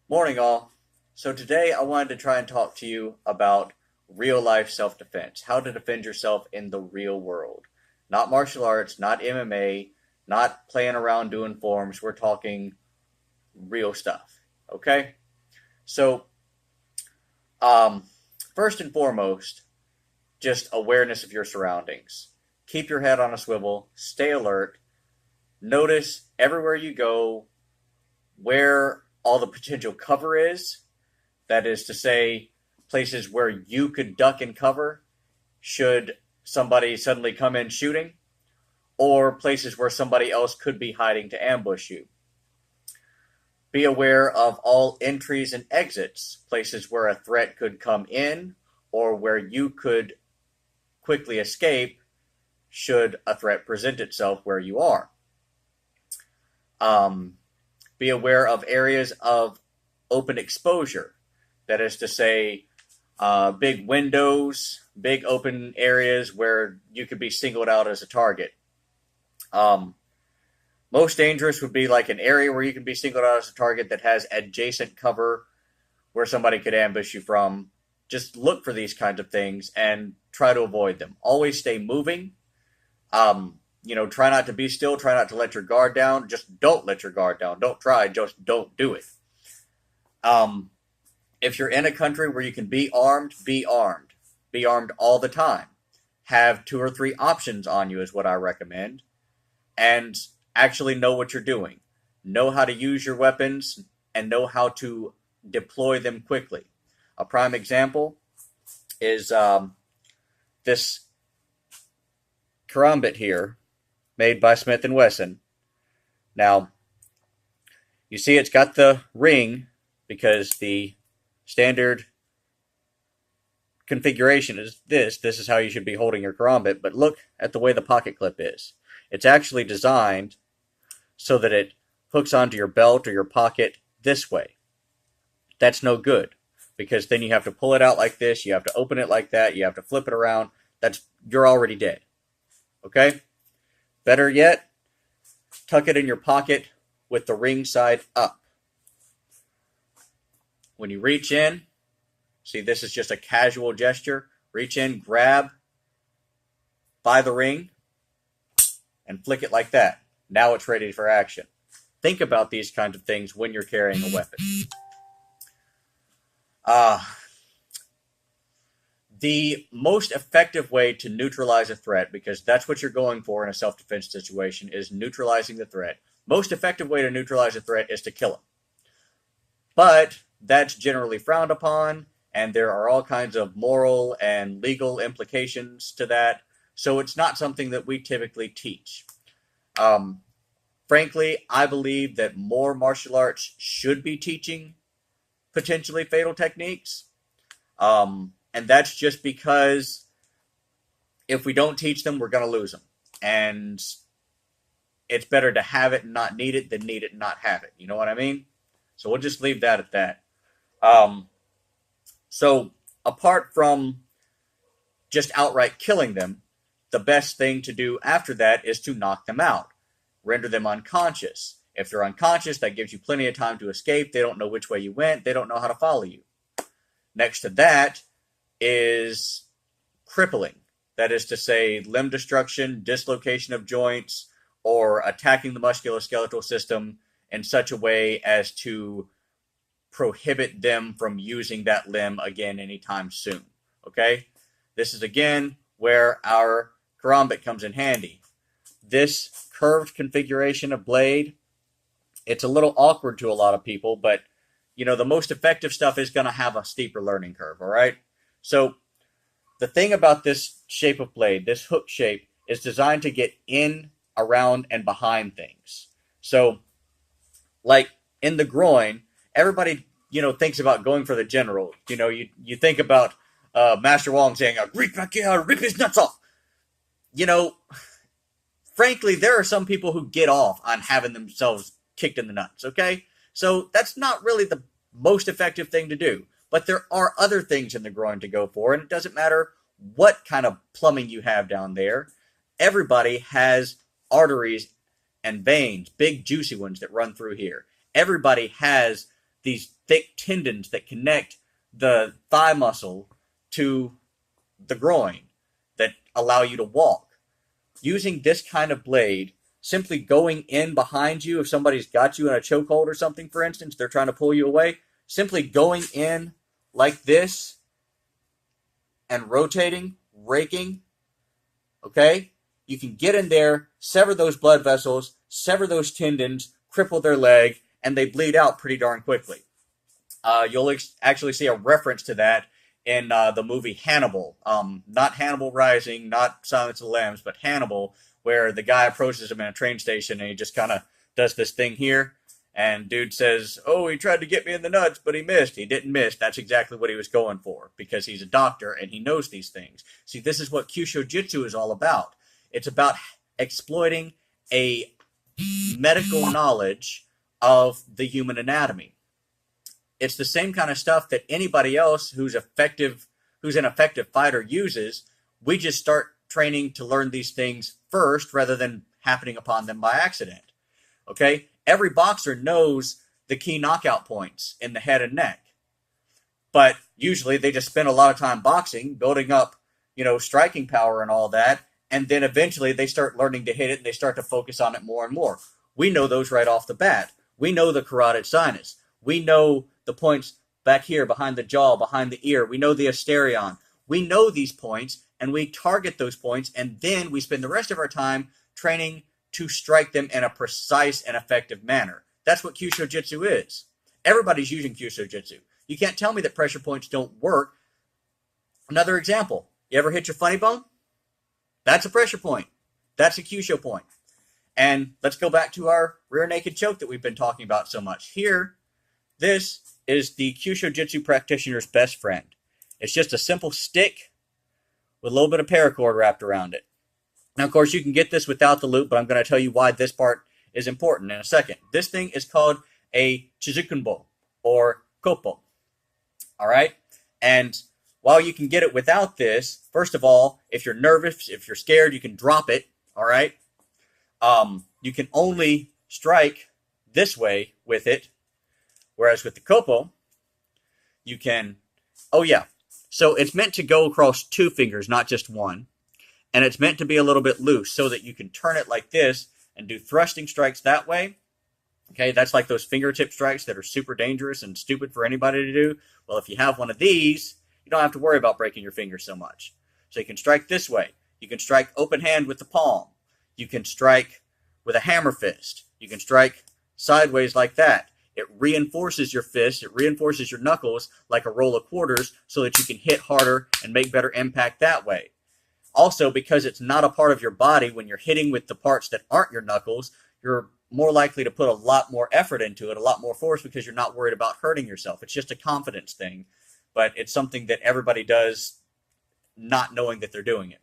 Morning, all. So, today I wanted to try and talk to you about real life self defense, how to defend yourself in the real world. Not martial arts, not MMA, not playing around doing forms. We're talking real stuff. Okay? So, um, first and foremost, just awareness of your surroundings. Keep your head on a swivel, stay alert, notice everywhere you go where all the potential cover is. That is to say, places where you could duck and cover should somebody suddenly come in shooting, or places where somebody else could be hiding to ambush you. Be aware of all entries and exits, places where a threat could come in or where you could quickly escape should a threat present itself where you are. Um, be aware of areas of open exposure. That is to say, big windows, big open areas where you could be singled out as a target. Um, Most dangerous would be like an area where you can be singled out as a target that has adjacent cover where somebody could ambush you from. Just look for these kinds of things and try to avoid them. Always stay moving. Try not to be still. Try not to let your guard down. Just don't let your guard down. Don't try. Just don't do it. Um, if you're in a country where you can be armed, be armed. Be armed all the time. Have two or three options on you is what I recommend. And actually know what you're doing. Know how to use your weapons and know how to deploy them quickly. A prime example is this karambit here, made by Smith and Wesson. Now, you see it's got the ring because the standard configuration is this. This is how you should be holding your karambit, but look at the way the pocket clip is. It's actually designed so that it hooks onto your belt or your pocket this way. That's no good because then you have to pull it out like this, you have to open it like that, you have to flip it around. You're already dead. Okay? Better yet, tuck it in your pocket with the ring side up. When you reach in, see, this is just a casual gesture. Reach in, grab by the ring, and flick it like that. Now it's ready for action. Think about these kinds of things when you're carrying a weapon. The most effective way to neutralize a threat, because that's what you're going for in a self-defense situation, is neutralizing the threat. Most effective way to neutralize a threat is to kill him. But that's generally frowned upon, and there are all kinds of moral and legal implications to that. So it's not something that we typically teach. Frankly, I believe that more martial arts should be teaching potentially fatal techniques. And that's just because if we don't teach them, we're going to lose them. And it's better to have it and not need it than need it and not have it. You know what I mean? So we'll just leave that at that. So apart from just outright killing them, the best thing to do after that is to knock them out. Render them unconscious. If they're unconscious, that gives you plenty of time to escape. They don't know which way you went. They don't know how to follow you. Next to that is crippling. That is to say, limb destruction, dislocation of joints, or attacking the musculoskeletal system in such a way as to prohibit them from using that limb again anytime soon. Okay? This is again where our karambit comes in handy. This curved configuration of blade, it's a little awkward to a lot of people, but the most effective stuff is going to have a steeper learning curve, all right? So the thing about this shape of blade, this hook shape, is designed to get in, around, and behind things. So, like in the groin, everybody, thinks about going for the general. You think about Master Wong saying, "Reach back here, rip his nuts off." Frankly, there are some people who get off on having themselves kicked in the nuts, okay? So that's not really the most effective thing to do. But there are other things in the groin to go for, and it doesn't matter what kind of plumbing you have down there. Everybody has arteries and veins, big juicy ones that run through here. Everybody has these thick tendons that connect the thigh muscle to the groin that allow you to walk. Using this kind of blade, simply going in behind you, if somebody's got you in a chokehold or something, for instance, they're trying to pull you away, simply going in like this and rotating, raking, okay? You can get in there, sever those blood vessels, sever those tendons, cripple their leg, and they bleed out pretty darn quickly. You'll actually see a reference to that in the movie Hannibal. Not Hannibal Rising, not Silence of the Lambs, but Hannibal, where the guy approaches him in a train station and he just kind of does this thing here. And dude says, oh, he tried to get me in the nuts, but he missed. He didn't miss. That's exactly what he was going for, because he's a doctor and he knows these things. See, this is what Kyusho Jitsu is all about. It's about exploiting a medical knowledge of the human anatomy. It's the same kind of stuff that anybody else who's an effective fighter uses. We just start training to learn these things first rather than happening upon them by accident. Okay? Every boxer knows the key knockout points in the head and neck. But usually they just spend a lot of time boxing, building up, striking power and all that, and then eventually they start learning to hit it and they start to focus on it more and more. We know those right off the bat. We know the carotid sinus. We know the points back here behind the jaw, behind the ear. We know the asterion. We know these points and we target those points, and then we spend the rest of our time training to strike them in a precise and effective manner. That's what Kyusho Jitsu is. Everybody's using Kyusho Jitsu. You can't tell me that pressure points don't work. Another example. You ever hit your funny bone? That's a pressure point. That's a Kyusho point. And let's go back to our rear naked choke that we've been talking about so much. Here, this is the Kyusho Jitsu practitioner's best friend. It's just a simple stick with a little bit of paracord wrapped around it. Now, of course, you can get this without the loop, but I'm going to tell you why this part is important in a second. This thing is called a chizukunbo, or koppo. All right? And while you can get it without this, first of all, if you're nervous, if you're scared, you can drop it. All right? You can only strike this way with it, whereas with the koppo, you can... Oh, yeah. So it's meant to go across 2 fingers, not just one. And it's meant to be a little bit loose so that you can turn it like this and do thrusting strikes that way. Okay, that's like those fingertip strikes that are super dangerous and stupid for anybody to do. Well, if you have one of these, you don't have to worry about breaking your fingers so much. So you can strike this way. You can strike open hand with the palm. You can strike with a hammer fist. You can strike sideways like that. It reinforces your fist. It reinforces your knuckles like a roll of quarters so that you can hit harder and make better impact that way. Also, because it's not a part of your body, when you're hitting with the parts that aren't your knuckles, you're more likely to put a lot more effort into it, a lot more force, because you're not worried about hurting yourself. It's just a confidence thing, but it's something that everybody does not knowing that they're doing it.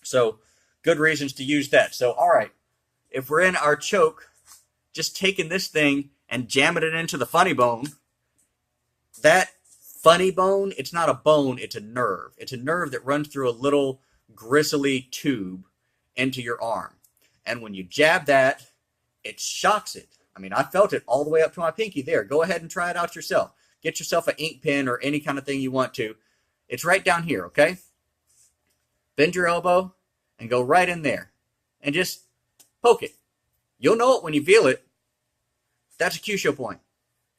So, good reasons to use that. So, all right, if we're in our choke, just taking this thing and jamming it into the funny bone, that funny bone, it's not a bone, it's a nerve. It's a nerve that runs through a little gristly tube into your arm. And when you jab that, it shocks it. I mean, I felt it all the way up to my pinky there. Go ahead and try it out yourself. Get yourself an ink pen or any kind of thing you want to. It's right down here, okay? Bend your elbow and go right in there. And just poke it. You'll know it when you feel it. That's a Kyusho point,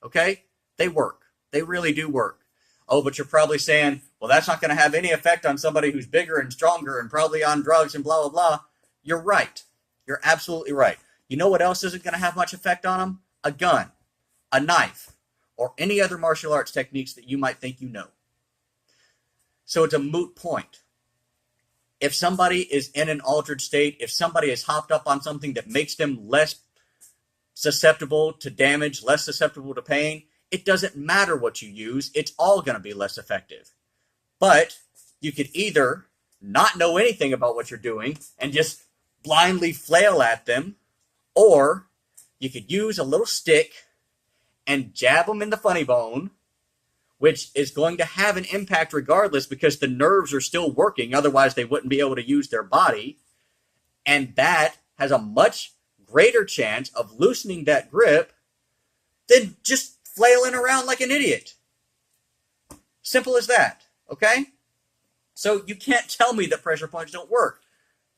okay? They work. They really do work. Oh, but you're probably saying, well, that's not going to have any effect on somebody who's bigger and stronger and probably on drugs and blah, blah, blah. You're right. You're absolutely right. You know what else isn't going to have much effect on them? A gun, a knife, or any other martial arts techniques that you might think you know. So it's a moot point. If somebody is in an altered state, if somebody has hopped up on something that makes them less susceptible to damage, less susceptible to pain, it doesn't matter what you use. It's all going to be less effective. But you could either not know anything about what you're doing and just blindly flail at them, or you could use a little stick and jab them in the funny bone, which is going to have an impact regardless because the nerves are still working. Otherwise, they wouldn't be able to use their body. And that has a much greater chance of loosening that grip than just flailing around like an idiot. Simple as that, okay? So you can't tell me that pressure points don't work.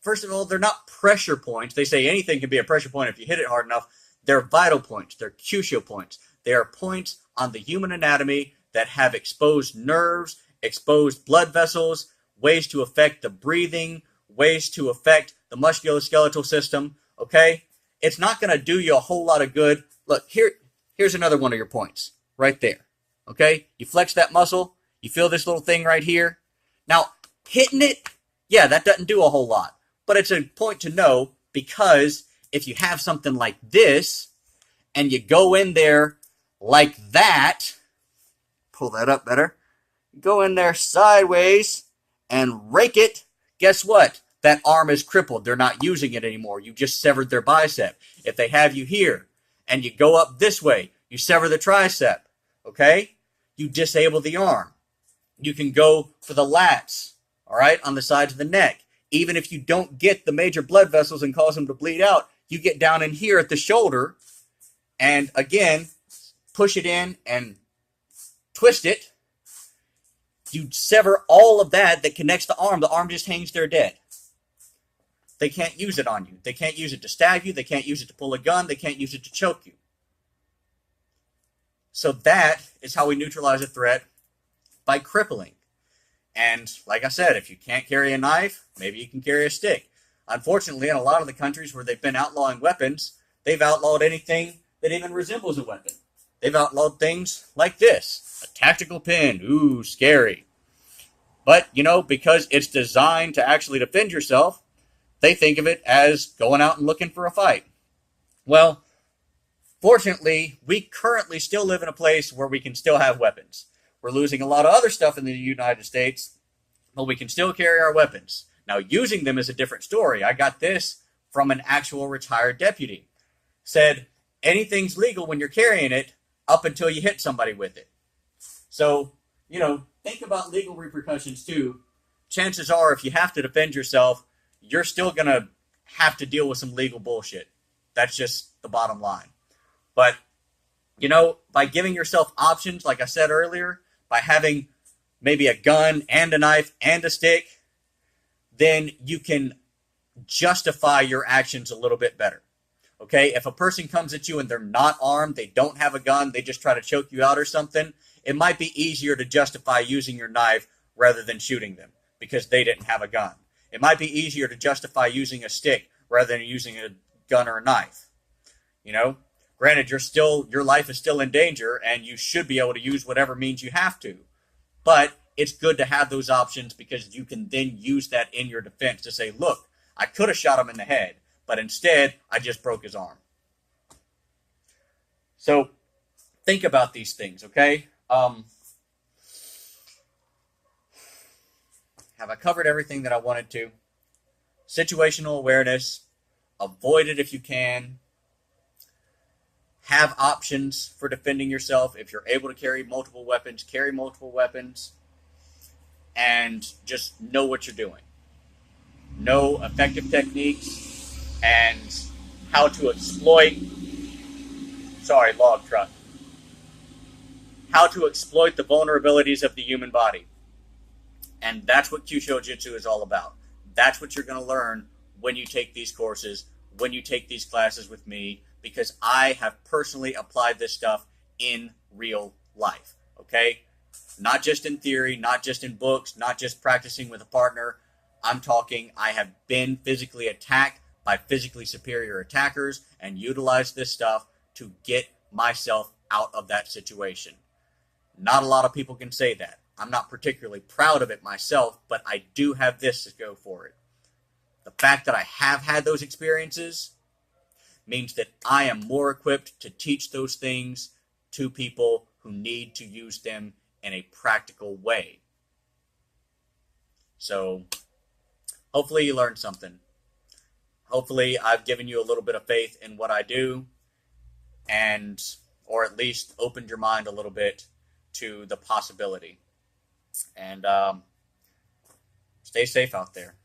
First of all, they're not pressure points. They say anything can be a pressure point if you hit it hard enough. They're vital points. They're crucial points. They are points on the human anatomy that have exposed nerves, exposed blood vessels, ways to affect the breathing, ways to affect the musculoskeletal system, okay? It's not going to do you a whole lot of good. Look, here's another one of your points right there, okay? You flex that muscle. You feel this little thing right here. Now, hitting it, yeah, that doesn't do a whole lot. But it's a point to know, because if you have something like this and you go in there like that, pull that up better, go in there sideways and rake it, guess what? That arm is crippled. They're not using it anymore. You just severed their bicep. If they have you here and you go up this way, you sever the tricep, okay? You disable the arm. You can go for the lats, all right, on the sides of the neck. Even if you don't get the major blood vessels and cause them to bleed out, you get down in here at the shoulder and, again, push it in and twist it. You sever all of that connects the arm. The arm just hangs there dead. They can't use it on you. They can't use it to stab you. They can't use it to pull a gun. They can't use it to choke you. So that is how we neutralize a threat, by crippling. And like I said, if you can't carry a knife, maybe you can carry a stick. Unfortunately, in a lot of the countries where they've been outlawing weapons, they've outlawed anything that even resembles a weapon. They've outlawed things like this. A tactical pin. Ooh, scary. But, you know, because it's designed to actually defend yourself, they think of it as going out and looking for a fight. Well, fortunately, we currently still live in a place where we can still have weapons. We're losing a lot of other stuff in the United States, but we can still carry our weapons. Now, using them is a different story. I got this from an actual retired deputy. Said, anything's legal when you're carrying it up until you hit somebody with it. So, you know, think about legal repercussions too. Chances are, if you have to defend yourself, you're still going to have to deal with some legal bullshit. That's just the bottom line. But, you know, by giving yourself options, like I said earlier, by having maybe a gun and a knife and a stick, then you can justify your actions a little bit better. Okay, if a person comes at you and they're not armed, they don't have a gun, they just try to choke you out or something, it might be easier to justify using your knife rather than shooting them because they didn't have a gun. It might be easier to justify using a stick rather than using a gun or a knife. You know, granted, your life is still in danger and you should be able to use whatever means you have to. But it's good to have those options because you can then use that in your defense to say, look, I could have shot him in the head, but instead I just broke his arm. So think about these things, okay? Have I covered everything that I wanted to? Situational awareness. Avoid it if you can. Have options for defending yourself. If you're able to carry multiple weapons, carry multiple weapons. And just know what you're doing. Know effective techniques and how to exploit... Sorry, log truck. How to exploit the vulnerabilities of the human body. And that's what Kyusho Jitsu is all about. That's what you're going to learn when you take these courses, when you take these classes with me, because I have personally applied this stuff in real life, okay? Not just in theory, not just in books, not just practicing with a partner. I'm talking I have been physically attacked by physically superior attackers and utilized this stuff to get myself out of that situation. Not a lot of people can say that. I'm not particularly proud of it myself, but I do have this to go for it. The fact that I have had those experiences means that I am more equipped to teach those things to people who need to use them in a practical way. So, hopefully you learned something. Hopefully I've given you a little bit of faith in what I do, and or at least opened your mind a little bit to the possibility. And stay safe out there.